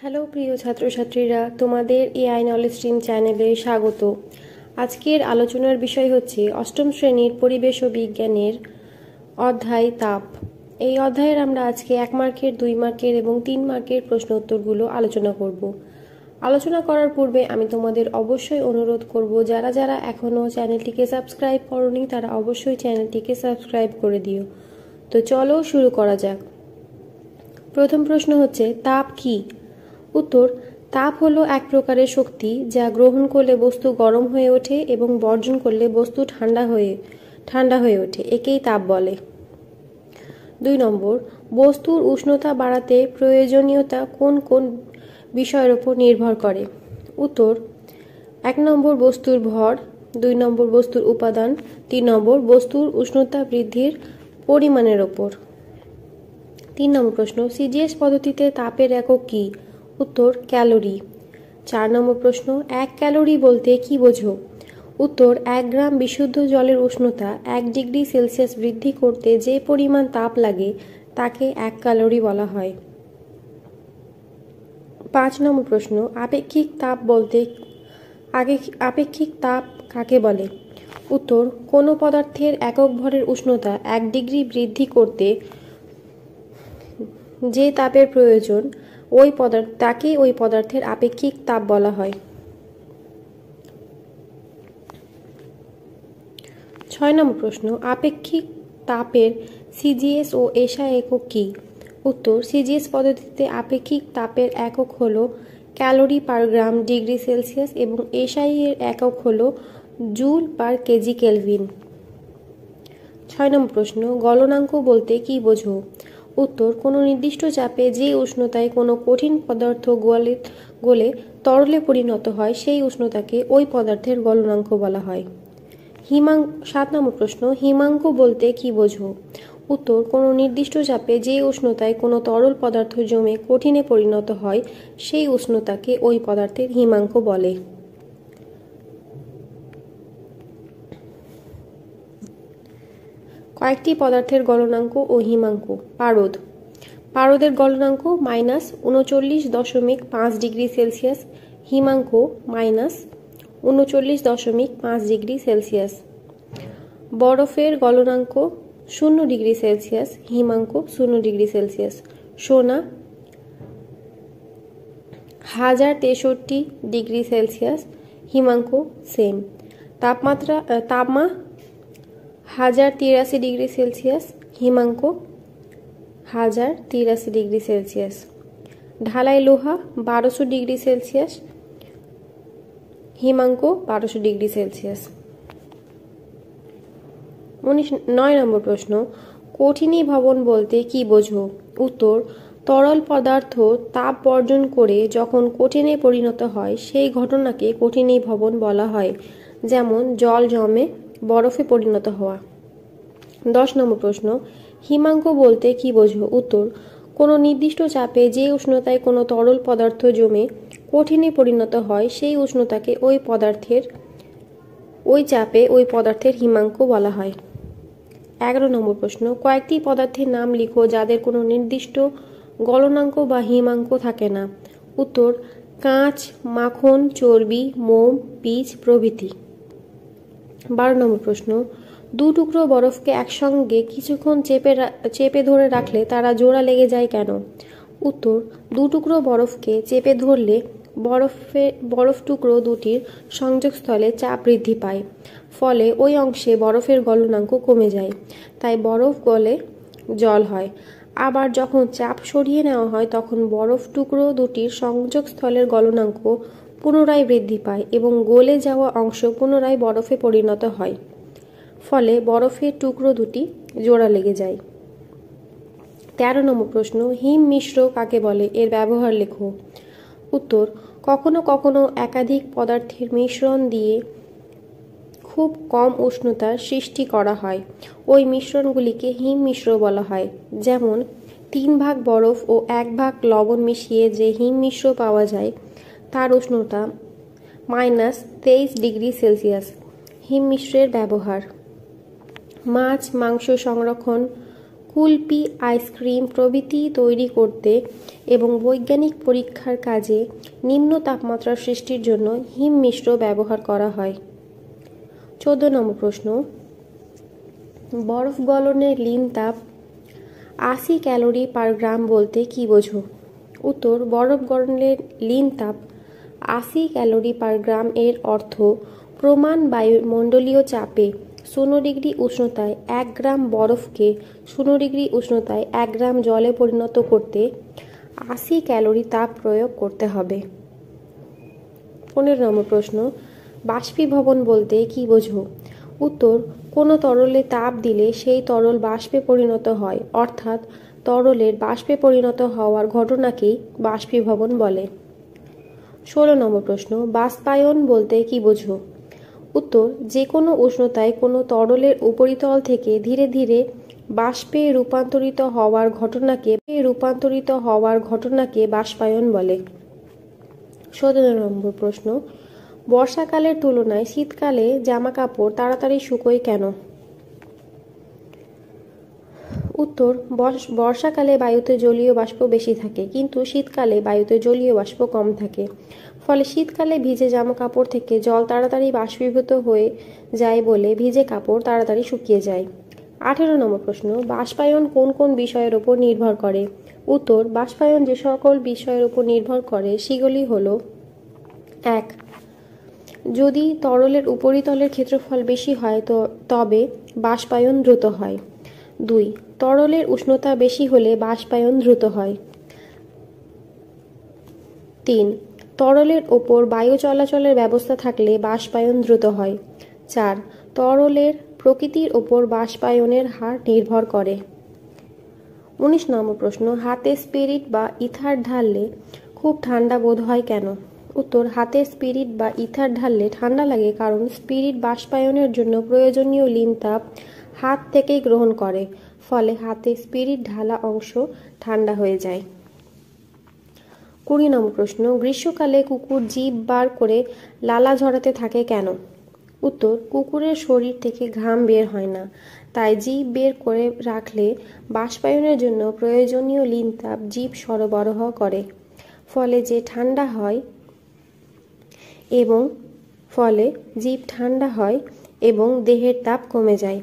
Hello প্রিয় ছাত্রছাত্রীরা, তোমাদের এআই নলেজ স্ট্রিম চ্যানেলে স্বাগত। আজকের আলোচনার বিষয় হচ্ছে অষ্টম শ্রেণীর পরিবেশ ও বিজ্ঞানের অধ্যায় তাপ। এই অধ্যায়ের আমরা আজকে 1 মার্কের, 2 মার্কের এবং 3 মার্কের প্রশ্ন উত্তরগুলো আলোচনা করব। আলোচনা করার পূর্বে আমি তোমাদের অবশ্যই অনুরোধ করব, যারা যারা এখনও চ্যানেলটিকে সাবস্ক্রাইব করোনি তারা অবশ্যই চ্যানেলটিকে সাবস্ক্রাইব করে দিও। তো চলো শুরু করা যাক। প্রথম প্রশ্ন হচ্ছে, তাপ কি? উত্তর, তাপ হলো এক প্রকারের শক্তি যা গ্রহণ করলে বস্তু গরম হয়ে ওঠে এবং বর্জন করলে বস্তু ঠান্ডা হয়ে ওঠে, একেই তাপ বলে। 2 নম্বর, বস্তুর উষ্ণতা বাড়াতে প্রয়োজনীয়তা কোন কোন বিষয়ের উপর নির্ভর করে? উত্তর, 1 নম্বর বস্তুর ভর, 2 নম্বর বস্তুর উপাদান, 3 নম্বর বস্তুর উষ্ণতা বৃদ্ধির পরিমাণের ওপর। 3 নম্বর প্রশ্ন, সিজিএস পদ্ধতিতে তাপের একক কী? উত্তর, ক্যালোরি। 4 নম্বর প্রশ্ন, 1 ক্যালোরি বলতে কি বোঝো? উত্তর, 1 গ্রাম বিশুদ্ধ জলের উষ্ণতা 1 ডিগ্রি সেলসিয়াস বৃদ্ধি করতে যে পরিমাণ তাপ লাগে তাকে 1 ক্যালোরি বলা হয়। 5 নম্বর প্রশ্ন, আপেক্ষিক তাপ কাকে বলে? উত্তর, কোনো পদার্থের একক ভরের উষ্ণতা 1 ডিগ্রি বৃদ্ধি করতে যে তাপের প্রয়োজন তাকে ওই পদার্থের আপেক্ষিক তাপ বলা হয়। 6 নম্বর প্রশ্ন, আপেক্ষিক তাপের সিজিএস ও এসআই একক কী? উত্তর, সিজিএস পদ্ধতিতে আপেক্ষিক তাপের একক হলো ক্যালোরি পার গ্রাম ডিগ্রি সেলসিয়াস এবং এসআই এর একক হলো জুল পার কেজি কেলভিন। 6 নম্বর প্রশ্ন, গলনাঙ্ক বলতে কি বোঝো? উত্তর, কোনো নির্দিষ্ট চাপে যে উষ্ণতায় কোনো কঠিন পদার্থ গলে তরলে পরিণত হয় সেই উষ্ণতাকে ওই পদার্থের গলনাঙ্ক বলা হয়। 7 নম্বর প্রশ্ন, হিমাঙ্ক বলতে কি বোঝো? উত্তর, কোনো নির্দিষ্ট চাপে যে উষ্ণতায় কোনো তরল পদার্থ জমে কঠিনে পরিণত হয় সেই উষ্ণতাকে ওই পদার্থের হিমাঙ্ক বলে। কয়েকটি পদার্থের গলনাঙ্ক ও হিমাঙ্ক। পারদের গলনাঙ্ক -39.5 ডিগ্রি সেলসিয়াস, হিমাঙ্ক -39.5 ডিগ্রি সেলসিয়াস। বরফের গলনাঙ্ক 0 ডিগ্রি সেলসিয়াস, হিমাঙ্ক 0 ডিগ্রি সেলসিয়াস। সোনা 1063 ডিগ্রি সেলসিয়াস, হিমাঙ্ক সেম। তাপমা 1083 ডিগ্রি সেলসিয়াস, হিমাঙ্ক 1083 ডিগ্রি সেলসিয়াস। ঢালাই লোহা 1200 ডিগ্রি সেলসিয়াস, হিমাঙ্ক 1200 ডিগ্রি সেলসিয়াস। 9 নম্বর প্রশ্ন, কঠিনীভবন বলতে কি বোঝো? উত্তর, তরল পদার্থ তাপ বর্জন করে যখন কঠিনে পরিণত হয় সেই ঘটনাকে কঠিনীভবন বলা হয়, যেমন জল জমে বরফে পরিণত হওয়া। 10 নম্বর প্রশ্ন, হিমাঙ্ক বলতে কি বোঝো? উত্তর, কোনো নির্দিষ্ট চাপে যে উষ্ণতায় কোনো তরল পদার্থ জমে কঠিনে পরিণত হয় সেই উষ্ণতাকে ওই চাপে ওই পদার্থের হিমাঙ্ক বলা হয়। 11 নম্বর প্রশ্ন, কয়েকটি পদার্থের নাম লিখো যাদের কোনো নির্দিষ্ট গলনাঙ্ক বা হিমাঙ্ক থাকে না। উত্তর, কাঁচ, মাখন, চর্বি, মোম, পিচ প্রভৃতি। 12 নম্বর প্রশ্ন, 2 টুকরো বরফকে একসঙ্গে কিছুক্ষণ চেপে ধরে রাখলে তারা জোড়া লেগে যায় কেন? উত্তর, 2 টুকরো বরফকে চেপে ধরলে বরফ টুকরো দুটির সংযোগস্থলে চাপ বৃদ্ধি পায়, ফলে ওই অংশে বরফের গলনাঙ্ক কমে যায়, তাই বরফ গলে জল হয়। আবার যখন চাপ সরিয়ে নেওয়া হয় তখন বরফ টুকরো দুটির সংযোগস্থলের গলনাঙ্ক পুনরায় বৃদ্ধি পায় এবং গলে যাওয়া অংশ পুনরায় বরফে পরিণত হয়, ফলে বরফের টুকরো দুটি জোড়া লেগে যায়। 13 নম্বর প্রশ্ন, হিম মিশ্র কাকে বলে? এর ব্যবহার লেখো। উত্তর, কখনো কখনো একাধিক পদার্থের মিশ্রণ দিয়ে খুব কম উষ্ণতার সৃষ্টি করা হয়, ওই মিশ্রণগুলিকে হিম মিশ্র বলা হয়। যেমন 3 ভাগ বরফ ও 1 ভাগ লবণ মিশিয়ে যে হিম মিশ্র পাওয়া যায় তার উষ্ণতা -23 ডিগ্রি সেলসিয়াস। হিম মিশ্রের ব্যবহার: মাছ মাংস সংরক্ষণ কুলপি, আইসক্রিম প্রভৃতি তৈরি করতে এবং বৈজ্ঞানিক পরীক্ষার কাজে নিম্ন তাপমাত্রা সৃষ্টির জন্য হিম মিশ্র ব্যবহার করা হয়। 14 নম্বর প্রশ্ন, বরফ গলনের লিন তাপ 80 ক্যালোরি পার গ্রাম বলতে কি বোঝো? উত্তর, বরফ গলনের লিন তাপ 80 ক্যালোরি পার গ্রাম এর অর্থ প্রমাণ বায়ুমণ্ডলীয় চাপে 0 ডিগ্রি উষ্ণতায় 1 গ্রাম বরফকে 0 ডিগ্রি উষ্ণতায় 1 গ্রাম জলে পরিণত করতে 80 ক্যালোরি তাপ প্রয়োগ করতে হবে। 15 নম্বর প্রশ্ন, বাষ্পীভবন বলতে কি বোঝো? উত্তর, কোনো তরলে তাপ দিলে সেই তরল বাষ্পে পরিণত হয়, অর্থাৎ তরলের বাষ্পে পরিণত হওয়ার ঘটনাকেই বাষ্পীভবন বলে। 16 নম্বর প্রশ্ন, বাষ্পায়ন বলতে কি বোঝো? উত্তর, যে কোনো উষ্ণতায় কোনো তরলের উপরিতল থেকে ধীরে ধীরে বাষ্পে রূপান্তরিত হওয়ার ঘটনাকে বাষ্পায়ন বলে। 17 নম্বর প্রশ্ন, বর্ষাকালের তুলনায় শীতকালে জামা কাপড় তাড়াতাড়ি শুকোয় কেন? উত্তর, বর্ষাকালে বায়ুতে জলীয় বাষ্প বেশি থাকে, কিন্তু শীতকালে বায়ুতে জলীয় বাষ্প কম থাকে। ফলে শীতকালে ভিজে জামা কাপড় থেকে জল তাড়াতাড়ি বাষ্পীভূত হয়ে যায় বলে ভিজে কাপড় তাড়াতাড়ি শুকিয়ে যায়। 18 নম্বর প্রশ্ন, বাষ্পায়ন কোন কোন বিষয়ের উপর নির্ভর করে? উত্তর, বাষ্পায়ন যে সকল বিষয়ের উপর নির্ভর করে সেগুলি হল: 1. যদি তরলের উপরিতলের ক্ষেত্রফল বেশি হয় তবে বাষ্পায়ন দ্রুত হয়। 2. তরলের উষ্ণতা বেশি হলে বাষ্পায়ন দ্রুত হয়। 3. তরলের ওপর বায়ু চলাচলের ব্যবস্থা থাকলে বাষ্পায়ন দ্রুত হয়। 4. তরলের প্রকৃতির ওপর বাষ্পায়নের হার নির্ভর করে। 19 নম্বর প্রশ্ন, হাতে স্পিরিট বা ইথার ঢাললে খুব ঠান্ডা বোধ হয় কেন? উত্তর, হাতে স্পিরিট বা ইথার ঢাললে ঠান্ডা লাগে কারণ স্পিরিট বাষ্পায়নের জন্য প্রয়োজনীয় লিন তাপ হাত থেকেই গ্রহণ করে, ফলে হাতে স্পিরিট ঢালা অংশ ঠান্ডা হয়ে যায়। 20 নম্বর প্রশ্ন, গ্রীষ্মকালে কুকুর জিভ বার করে লালা ঝরাতে থাকে কেন? উত্তর, কুকুরের শরীর থেকে ঘাম বের হয় না, তাই জিভ বের করে রাখলে বাষ্পায়নের জন্য প্রয়োজনীয় লিন তাপ জিভ সরবরাহ করে, ফলে জিভ ঠান্ডা হয় এবং দেহের তাপ কমে যায়।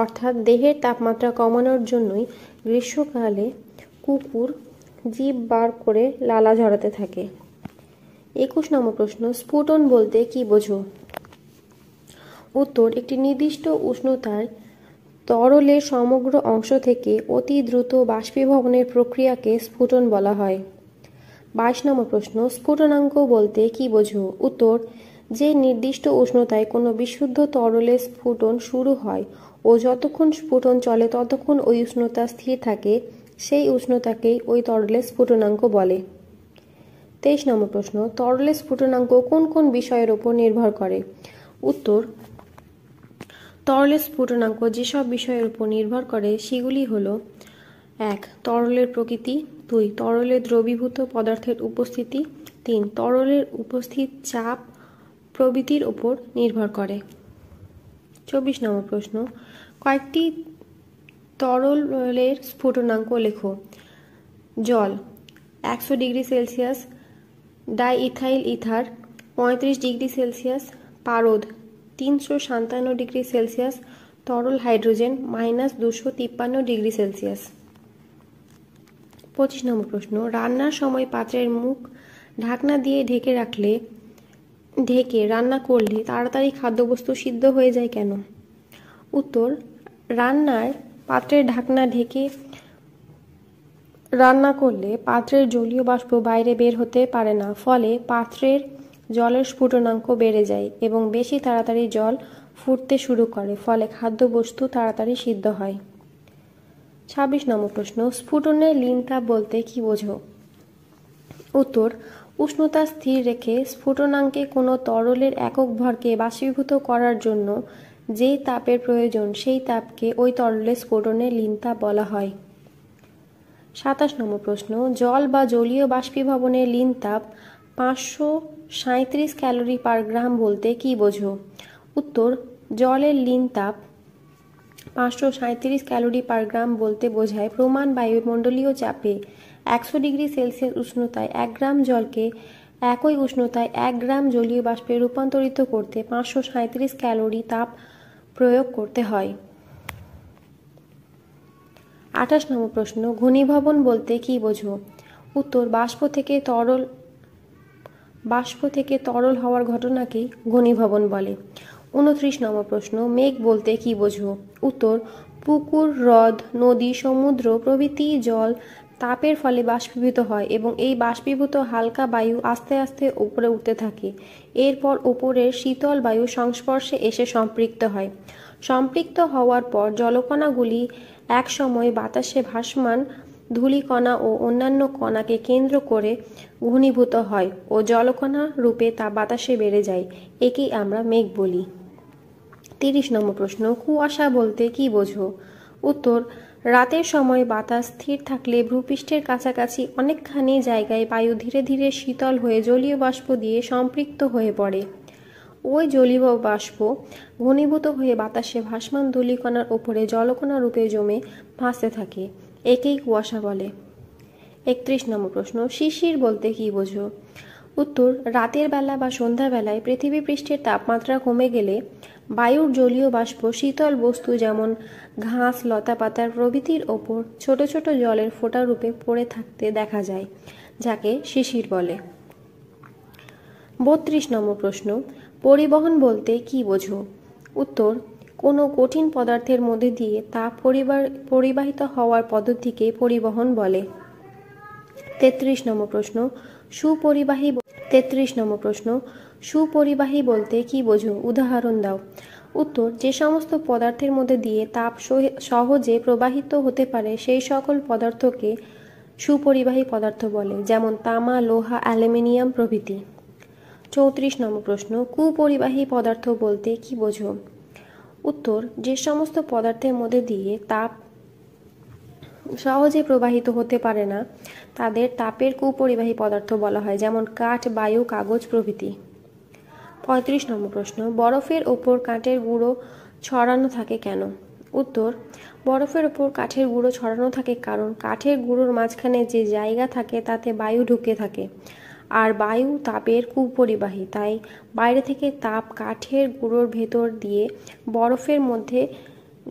অর্থাৎ দেহের তাপমাত্রা কমানোর জন্যই গ্রীষ্মকালে কুকুর জিভ বার করে লালা ঝরাতে থাকে। 21 নম্বর প্রশ্ন, স্ফুটন বলতে কি বোঝো? উত্তর, একটি নির্দিষ্ট উষ্ণতায় তরলের সমগ্র অংশ থেকে অতি দ্রুত বাষ্পীভবনের প্রক্রিয়াকে স্ফুটন বলা হয়। 22 নম্বর প্রশ্ন, স্ফুটনাঙ্ক বলতে কি বোঝো? উত্তর, যে নির্দিষ্ট উষ্ণতায় কোনো বিশুদ্ধ তরলের স্ফুটন শুরু হয় ও যতক্ষণ স্ফুটন চলে ততক্ষণ ওই উষ্ণতা স্থির থাকে, সেই উষ্ণতাকেই ওই তরলের স্ফুটনাঙ্ক বলে। 23 নম্বর প্রশ্ন, তরলের স্ফুটনাঙ্ক কোন কোন বিষয়ের উপর নির্ভর করে? উত্তর, তরলের স্ফুটনাঙ্ক যেসব বিষয়ের উপর নির্ভর করে সেগুলি হল: 1. তরলের প্রকৃতি। 2. তরলে দ্রবীভূত পদার্থের উপস্থিতি। 3. তরলের উপস্থিত চাপ প্রভৃতির উপর নির্ভর করে। 24 নম্বর প্রশ্ন, কয়েকটি তরলের স্ফুটনাঙ্ক লেখো। জল 100 degree Celsius, diethyl ether 35 degree Celsius, পারদ 357 ডিগ্রি সেলসিয়াস, তরল হাইড্রোজেন -253 ডিগ্রি সেলসিয়াস। 25 নম্বর প্রশ্ন, রান্নার সময় পাত্রের মুখ ঢাকনা দিয়ে ঢেকে রান্না করলে তাড়াতাড়ি খাদ্যবস্তু সিদ্ধ হয়ে যায় কেন? উত্তর, পাত্রের ঢাকনা ঢেকে রান্না করলে পাত্রের জলীয় বাষ্প বাইরে বের হতে পারে না, ফলে পাত্রের জলের স্ফুটনাঙ্ক বেড়ে যায় এবং বেশি তাড়াতাড়ি জল ফুটতে শুরু করে, ফলে খাদ্যবস্তু তাড়াতাড়ি সিদ্ধ হয়। 26 নম্বর প্রশ্ন, স্ফুটনের লিন তাপ বলতে কি বোঝো? উত্তর, উষ্ণতা স্থির রেখে স্ফুটনাঙ্কে কোনো তরলের একক ভরকে বাষ্পীভূত করার জন্য যে তাপের প্রয়োজন সেই তাপকে ওই তরলের স্ফুটনের লিন তাপ বলা হয়। 27 নম্বর প্রশ্ন, জল বা জলীয় বাষ্পীভবনের লিন তাপ 537 ক্যালোরি পার গ্রাম বলতে কি বোঝো? উত্তর, জলের লিন তাপ 537 ক্যালোরি পার গ্রাম বলতে বোঝায় প্রমাণ বায়ুমণ্ডলীয় চাপে 100 ডিগ্রি সেলসিয়াস উষ্ণতায় 1 গ্রাম জলকে একই উষ্ণতায় 1 গ্রাম জলীয় বাষ্পে রূপান্তরিত করতে 537 ক্যালোরি তাপ প্রয়োগ করতে হয়। 28 নম্বর প্রশ্ন, ঘনীভবন বলতে কি বোঝো? উত্তর, বাষ্প থেকে তরল হওয়ার ঘটনাকেই ঘনীভবন বলে। 29 নম্বর প্রশ্ন, মেঘ বলতে কি বোঝো? উত্তর, পুকুর, হ্রদ, নদী, সমুদ্র প্রভৃতি জল তাপের ফলে বাষ্পীভূত হয় এবং এই বাষ্পীভূত হালকা বায়ু আস্তে আস্তে উপরে উঠতে থাকে। এরপর উপরের শীতল বায়ু সংস্পর্শে এসে সম্পৃক্ত হয়। সম্পৃক্ত হওয়ার পর জলকণাগুলি এক সময় বাতাসে ভাসমান ধূলিকণা ও অন্যান্য কণাকে কেন্দ্র করে ঘনীভূত হয় ও জলকণা রূপে তা বাতাসে বেড়ে যায়। একেই আমরা মেঘ বলি। 30 নম্বর প্রশ্ন, কুয়াশা বলতে কি বোঝো? উত্তর, রাতের সময় বাতাস স্থির থাকলে ভূপৃষ্ঠের কাছাকাছি অনেকখানি জায়গায় বায়ু ধীরে ধীরে শীতল হয়ে জলীয় বাষ্প দিয়ে সম্পৃক্ত হয়ে পড়ে। ওই জলীয় বাষ্প ঘনীভূত হয়ে বাতাসে ভাসমান ধূলিকণার ওপরে জলকণা রূপে জমে ভাসতে থাকে। একেই কুয়াশা বলে। 31 নম্বর প্রশ্ন, শিশির বলতে কি বোঝো? উত্তর, রাতের বেলা বা সন্ধ্যাবেলায় পৃথিবী পৃষ্ঠের তাপমাত্রা কমে গেলে বায়ুর জলীয় বাষ্প শীতল বস্তু যেমন ঘাস, লতাপাতার প্রভৃতির ওপর ছোট ছোট জলের ফোঁটা রূপে পড়ে থাকতে দেখা যায়, যাকে শিশির বলে। 32 নম্বর প্রশ্ন, পরিবহন বলতে কি বোঝো? উত্তর, কোনো কঠিন পদার্থের মধ্যে দিয়ে তাপ পরিবাহিত হওয়ার পদ্ধতিকে পরিবহন বলে। 33 নম্বর প্রশ্ন, সুপরিবাহী বলতে কি বোঝো? উদাহরণ দাও। উত্তর, যে সমস্ত পদার্থের মধ্যে দিয়ে তাপ সহজে প্রবাহিত হতে পারে সেই সকল পদার্থকে সুপরিবাহী পদার্থ বলে, যেমন তামা, লোহা, অ্যালুমিনিয়াম প্রভৃতি। 34 নম্বর প্রশ্ন, কুপরিবাহী পদার্থ বলতে কি বোঝো? উত্তর, যে সমস্ত পদার্থের মধ্যে দিয়ে তাপ সহজে প্রবাহিত হতে পারে না তাদের তাপের কুপরিবাহী পদার্থ বলা হয়, যেমন কাঠ, বায়ু, কাগজ প্রভৃতি। 35 নম্বর প্রশ্ন, বরফের ওপর কাঠের গুঁড়ো ছড়ানো থাকে কেন? উত্তর, বরফের ওপর কাঠের গুঁড়ো ছড়ানো থাকে কারণ কাঠের গুঁড়োর মাঝখানে যে জায়গা থাকে তাতে বায়ু ঢুকে থাকে, আর বায়ু তাপের কুপরিবাহী, তাই বাইরে থেকে তাপ কাঠের গুঁড়োর ভেতর দিয়ে বরফের মধ্যে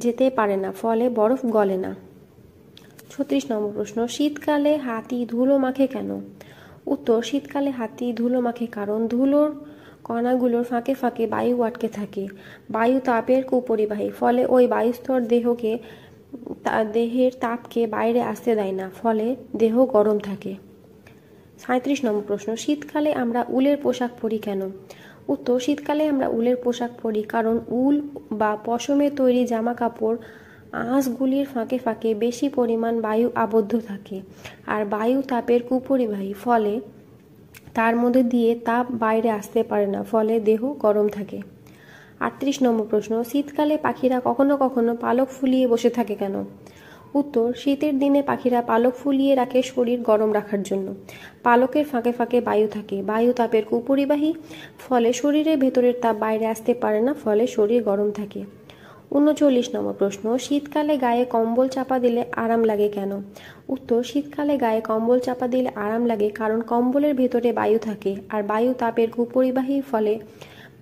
যেতে পারে না, ফলে বরফ গলে না। 36 নম্বর প্রশ্ন, শীতকালে হাতি ধুলো মাখে কেন? উত্তর, শীতকালে হাতি ধুলো মাখে কারণ ধুলোর কণাগুলোর ফাঁকে ফাঁকে বায়ু আটকে থাকে। বায়ু তাপের কুপরিবাহী, ফলে ওই বায়ুস্তর দেহের তাপকে বাইরে আসতে দেয় না, ফলে দেহ গরম থাকে। 37 নম্বর প্রশ্ন, শীতকালে আমরা উলের পোশাক পরি কেন? উত্তর, শীতকালে আমরা উলের পোশাক পরি কারণ উল বা পশমের তৈরি জামা কাপড় আঁশগুলির ফাঁকে ফাঁকে বেশি পরিমাণ বায়ু আবদ্ধ থাকে, আর বায়ু তাপের কুপরিবাহী, ফলে তার মধ্যে দিয়ে তাপ বাইরে আসতে পারে না, ফলে দেহ গরম থাকে। 38 নম্বর প্রশ্ন, শীতকালে পাখিরা কখনো কখনো পালক ফুলিয়ে বসে থাকে কেন? উত্তর, শীতের দিনে পাখিরা পালক ফুলিয়ে রাখে শরীর গরম রাখার জন্য। পালকের ফাঁকে ফাঁকে বায়ু থাকে, বায়ু তাপের কুপরিবাহী, ফলে শরীরের ভেতরের তাপ বাইরে আসতে পারে না, ফলে শরীর গরম থাকে। 39 নম্বর প্রশ্ন, শীতকালে গায়ে কম্বল চাপা দিলে আরাম লাগে কেন? উত্তর, শীতকালে গায়ে কম্বল চাপা দিলে আরাম লাগে কারণ কম্বলের ভেতরে বায়ু থাকে, আর বায়ু তাপের কুপরিবাহী, ফলে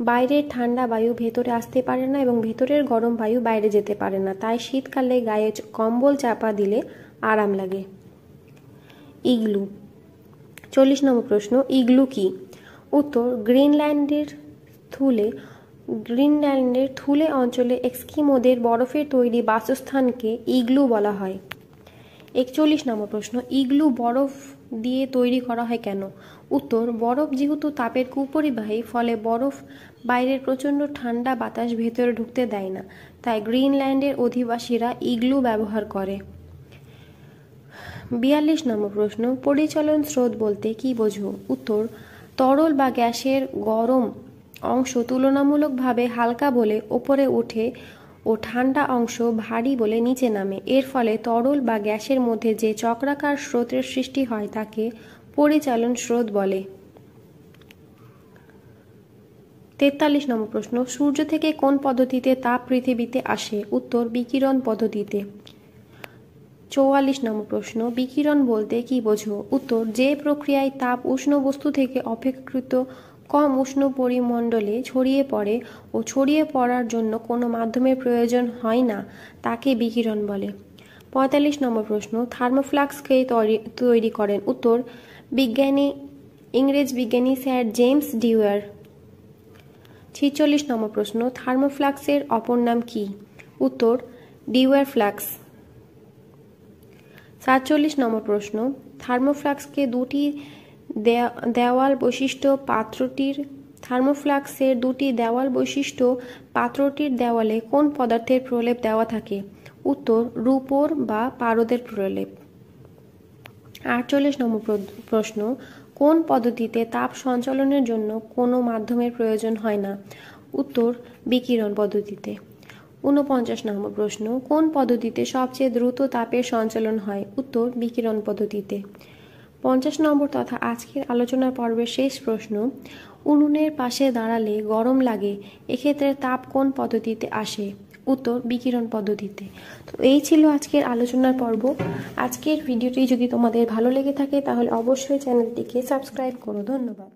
বাইরের ঠান্ডা বায়ু ভেতরে আসতে পারে না এবং ভেতরের গরম বায়ু বাইরে যেতে পারে না, তাই শীতকালে গায়ে কম্বল চাপা দিলে আরাম লাগে। ইগলু। 40 নম্বর প্রশ্ন, ইগলু কি? উত্তর, গ্রিনল্যান্ডের থুলে অঞ্চলে এস্কিমোদের বরফের তৈরি বাসস্থানকে ইগলু বলা হয়। 41 নম্বর প্রশ্ন, ইগলু বরফ দিয়ে তৈরি করা হয় কেন? উত্তর, বরফ যেহেতু তাপের কুপরিবাহী, ফলে বরফ বাইরের প্রচণ্ড ঠান্ডা বাতাস ভেতরে ঢুকতে দেয় না, তাই গ্রিনল্যান্ডের অধিবাসীরা ইগলু ব্যবহার করে। 42 নম্বর প্রশ্ন, পরিচলন স্রোত বলতে কি বোঝো? উত্তর, তরল বা গ্যাসের গরম অংশ তুলনামূলকভাবে হালকা বলে ওপরে ওঠে ও ঠান্ডা অংশ ভারী বলে নিচে নামে। এর ফলে তরল বা গ্যাসের মধ্যে যে চক্রাকার স্রোতের সৃষ্টি হয় তাকে পরিচালন স্রোত বলে। 43 নম্বর প্রশ্ন, সূর্য থেকে কোন পদ্ধতিতে তাপ পৃথিবীতে আসে? উত্তর, বিকিরণ পদ্ধতিতে। 44 নম্বর প্রশ্ন, বিকিরণ বলতে কি বোঝো? উত্তর, যে প্রক্রিয়ায় তাপ উষ্ণ বস্তু থেকে অপেক্ষাকৃত কম উষ্ণ পরিমণ্ডলে ছড়িয়ে পড়ে ও ছড়িয়ে পড়ার জন্য কোনো মাধ্যমের প্রয়োজন হয় না তাকে বিকিরণ বলে। 45 নম্বর প্রশ্ন, থার্মোফ্লাক্স কে তৈরি করেন? উত্তর, ইংরেজ বিজ্ঞানী স্যার জেমস ডিওয়ার। 46 নম্বর প্রশ্ন, থার্মোফ্লাক্সের অপর নাম কি? উত্তর, ডিওয়ার ফ্লাক্স। 47 নম্বর প্রশ্ন, থার্মোফ্লাক্সকে দুটি দেওয়াল বৈশিষ্ট্য থার্মোফ্লাক্সের দুটি দেওয়াল বৈশিষ্ট্য পাত্রটির দেওয়ালে কোন পদার্থের প্রলেপ দেওয়া থাকে? উত্তর, রূপোর বা পারদের প্রলেপ। 48 নম্বর প্রশ্ন, কোন পদ্ধতিতে তাপ সঞ্চালনের জন্য কোনো মাধ্যমের প্রয়োজন হয় না? উত্তর, বিকিরণ পদ্ধতিতে। 49 নম্বর প্রশ্ন, কোন পদ্ধতিতে সবচেয়ে দ্রুত তাপের সঞ্চালন হয়? উত্তর, বিকিরণ পদ্ধতিতে। 50 নম্বর তথা আজকের আলোচনা পর্বের শেষ প্রশ্ন, উনুনের পাশে দাঁড়ালে গরম লাগে, এক্ষেত্রে তাপ কোন পদ্ধতিতে আসে? উত্তর, বিকিরণ পদ্ধতিতে। তো এই ছিল আজকের আলোচনার পর্ব। আজকের ভিডিওটি যদি তোমাদের ভালো লেগে থাকে তাহলে অবশ্যই চ্যানেলটিকে সাবস্ক্রাইব করো। ধন্যবাদ।